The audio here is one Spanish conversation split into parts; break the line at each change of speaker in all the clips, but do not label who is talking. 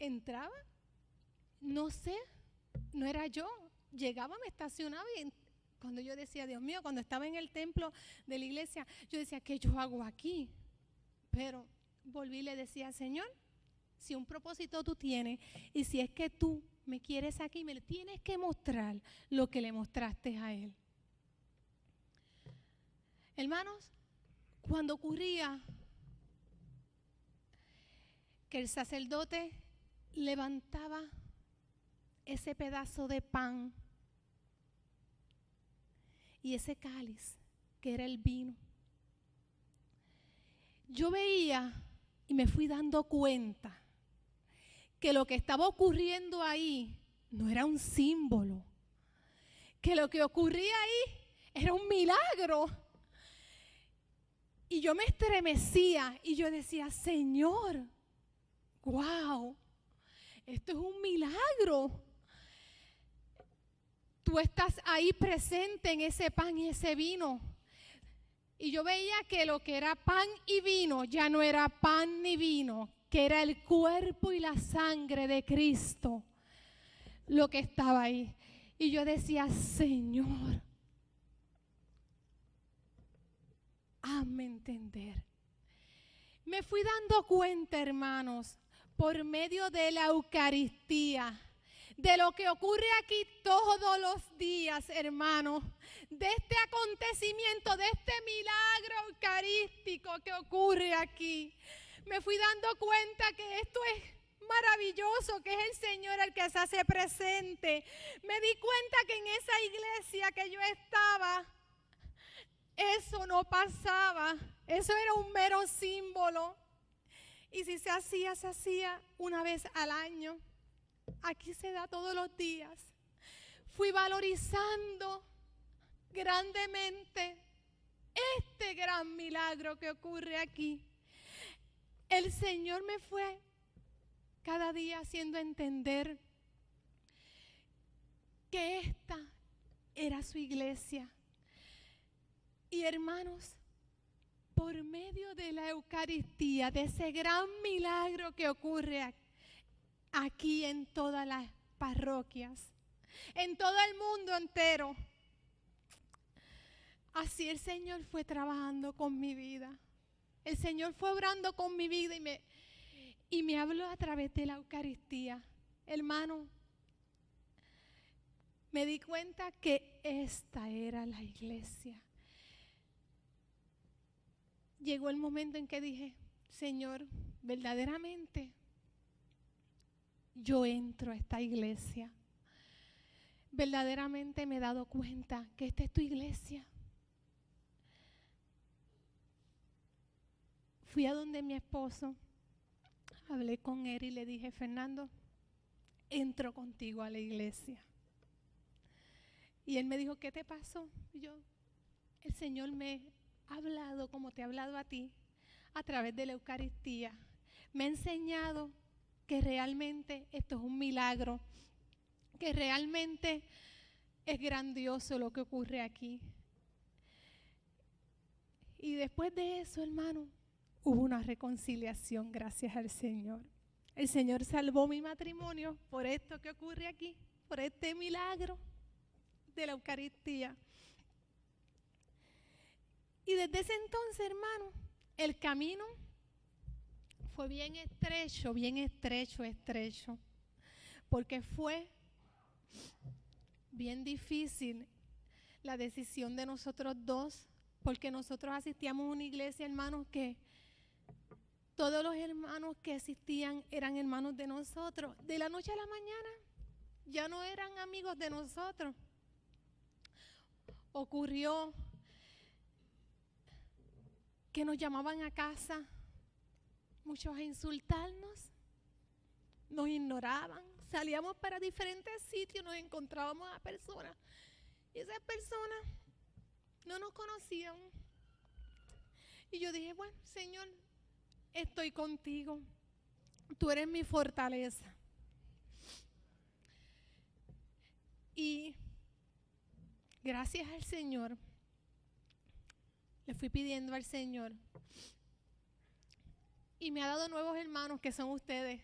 entraba, no sé, no era yo. Llegaba, me estacionaba y cuando yo decía, Dios mío, cuando estaba en el templo de la iglesia, yo decía, ¿qué yo hago aquí? Pero volví y le decía, Señor, si un propósito tú tienes y si es que tú me quieres aquí, me tienes que mostrar lo que le mostraste a Él. Hermanos, cuando ocurría que el sacerdote levantaba ese pedazo de pan y ese cáliz que era el vino, yo veía y me fui dando cuenta que lo que estaba ocurriendo ahí no era un símbolo, que lo que ocurría ahí era un milagro. Y yo me estremecía y yo decía, Señor, wow, esto es un milagro. Tú estás ahí presente en ese pan y ese vino. Y yo veía que lo que era pan y vino ya no era pan ni vino, que era el cuerpo y la sangre de Cristo lo que estaba ahí. Y yo decía, Señor, hazme entender. Me fui dando cuenta, hermanos, por medio de la Eucaristía, de lo que ocurre aquí todos los días, hermanos, de este acontecimiento, de este milagro eucarístico que ocurre aquí. Me fui dando cuenta que esto es maravilloso, que es el Señor el que se hace presente. Me di cuenta que en esa iglesia que yo estaba, eso no pasaba, eso era un mero símbolo. Y si se hacía una vez al año. Aquí se da todos los días. Fui valorizando grandemente este gran milagro que ocurre aquí. El Señor me fue cada día haciendo entender que esta era su iglesia. Y hermanos, por medio de la Eucaristía, de ese gran milagro que ocurre aquí en todas las parroquias, en todo el mundo entero, así el Señor fue trabajando con mi vida. El Señor fue obrando con mi vida y me habló a través de la Eucaristía. Hermano, me di cuenta que esta era la iglesia. Llegó el momento en que dije, Señor, verdaderamente yo entro a esta iglesia. Verdaderamente me he dado cuenta que esta es tu iglesia. Fui a donde mi esposo, hablé con él y le dije, Fernando, entro contigo a la iglesia. Y él me dijo, ¿qué te pasó? Y yo, el Señor me ha hablado como te ha hablado a ti, a través de la Eucaristía. Me ha enseñado que realmente esto es un milagro, que realmente es grandioso lo que ocurre aquí. Y después de eso, hermano, hubo una reconciliación, gracias al Señor. El Señor salvó mi matrimonio por esto que ocurre aquí, por este milagro de la Eucaristía. Y desde ese entonces, hermano, el camino fue bien estrecho, porque fue bien difícil la decisión de nosotros dos, porque nosotros asistíamos a una iglesia, hermanos, que todos los hermanos que asistían eran hermanos de nosotros. De la noche a la mañana ya no eran amigos de nosotros. Ocurrió que nos llamaban a casa muchos a insultarnos, nos ignoraban, salíamos para diferentes sitios, nos encontrábamos a personas y esas personas no nos conocían. Y yo dije, bueno, Señor, estoy contigo, tú eres mi fortaleza. Y gracias al Señor, le fui pidiendo al Señor y me ha dado nuevos hermanos que son ustedes.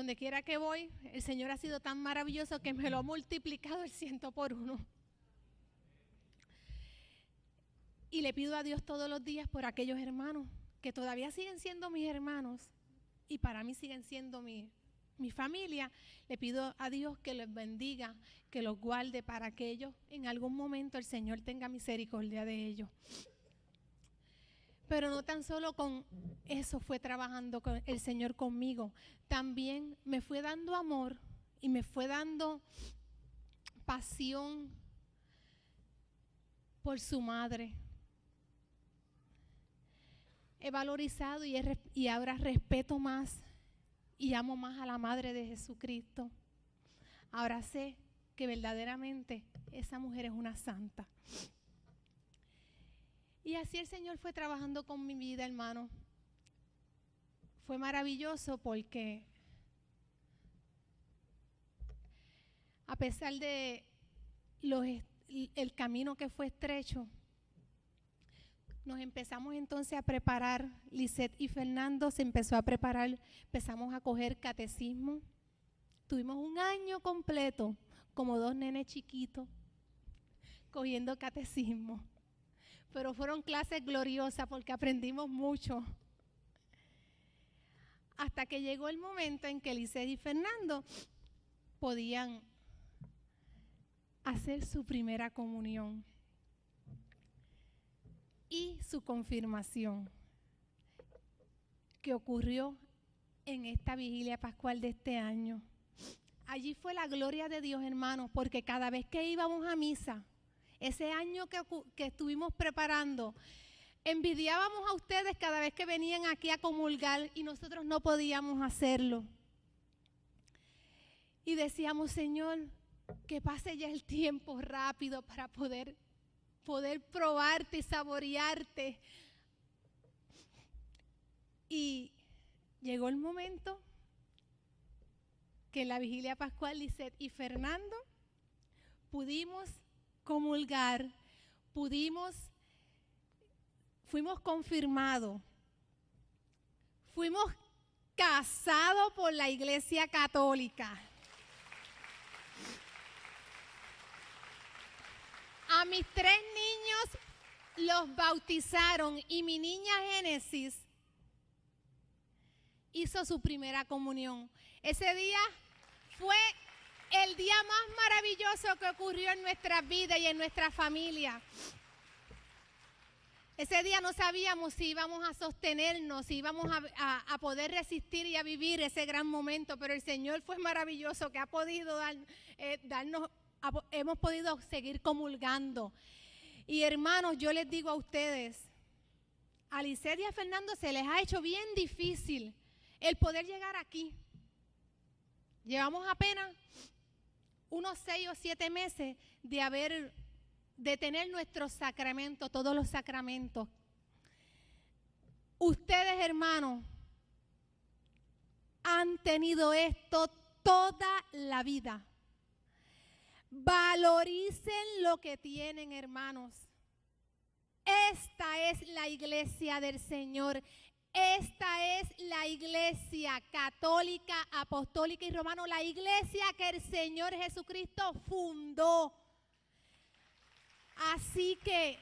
donde quiera que voy, el Señor ha sido tan maravilloso que me lo ha multiplicado el 100 por 1. Y le pido a Dios todos los días por aquellos hermanos que todavía siguen siendo mis hermanos y para mí siguen siendo mi familia. Le pido a Dios que los bendiga, que los guarde para que ellos en algún momento el Señor tenga misericordia de ellos. Pero no tan solo con eso fue trabajando con el Señor conmigo, también me fue dando amor y me fue dando pasión por su madre. He valorizado y ahora respeto más y amo más a la madre de Jesucristo. Ahora sé que verdaderamente esa mujer es una santa. Y así el Señor fue trabajando con mi vida, hermano. Fue maravilloso porque a pesar de el camino que fue estrecho, nos empezamos entonces a preparar. Lisette y Fernando se empezó a preparar, empezamos a coger catecismo. Tuvimos un año completo, como 2 nenes chiquitos, cogiendo catecismo. Pero fueron clases gloriosas porque aprendimos mucho. Hasta que llegó el momento en que Lisette y Fernando podían hacer su primera comunión y su confirmación, que ocurrió en esta vigilia pascual de este año. Allí fue la gloria de Dios, hermanos, porque cada vez que íbamos a misa, ese año que estuvimos preparando, envidiábamos a ustedes cada vez que venían aquí a comulgar y nosotros no podíamos hacerlo. Y decíamos, Señor, que pase ya el tiempo rápido para poder probarte y saborearte. Y llegó el momento que en la vigilia pascual Lisette y Fernando pudimos comulgar, fuimos confirmados, fuimos casados por la Iglesia Católica. A mis 3 niños los bautizaron y mi niña Génesis hizo su primera comunión. Ese día fue el día más maravilloso que ocurrió en nuestras vidas y en nuestra familia. Ese día no sabíamos si íbamos a sostenernos, si íbamos a poder resistir y a vivir ese gran momento, pero el Señor fue maravilloso que ha podido hemos podido seguir comulgando. Y hermanos, yo les digo a ustedes, a Lisette y a Fernando se les ha hecho bien difícil el poder llegar aquí. Llevamos apenas unos 6 o 7 meses de tener nuestros sacramentos, todos los sacramentos. Ustedes, hermanos, han tenido esto toda la vida. Valoricen lo que tienen, hermanos. Esta es la iglesia del Señor. Esta es la iglesia católica, apostólica y romana, la iglesia que el Señor Jesucristo fundó. Así que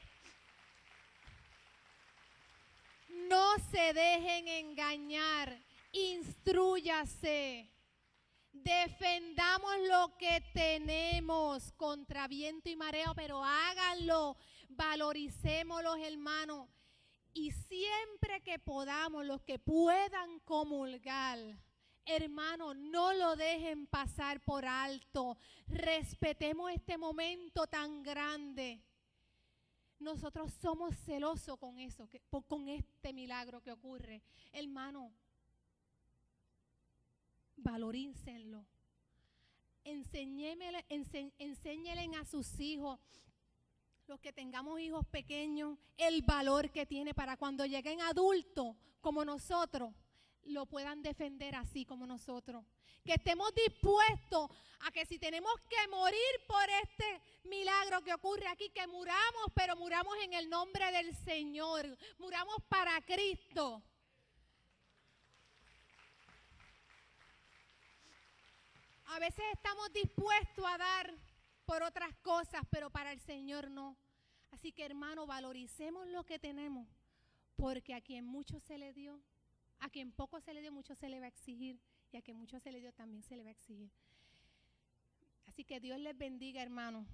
no se dejen engañar, instrúyase, defendamos lo que tenemos contra viento y mareo, pero háganlo, valoricémoslo, hermanos. Y siempre que podamos, los que puedan comulgar, hermanos, no lo dejen pasar por alto. Respetemos este momento tan grande. Nosotros somos celosos con eso, con este milagro que ocurre. Hermano, valorícenlo. Enséñenle a sus hijos, los que tengamos hijos pequeños, el valor que tiene para cuando lleguen adultos como nosotros, lo puedan defender así como nosotros. Que estemos dispuestos a que si tenemos que morir por este milagro que ocurre aquí, que muramos, pero muramos en el nombre del Señor, muramos para Cristo. A veces estamos dispuestos a dar por otras cosas, pero para el Señor no. Así que, hermano, valoricemos lo que tenemos, porque a quien mucho se le dio, a quien poco se le dio, mucho se le va a exigir, y a quien mucho se le dio, también se le va a exigir. Así que Dios les bendiga, hermano.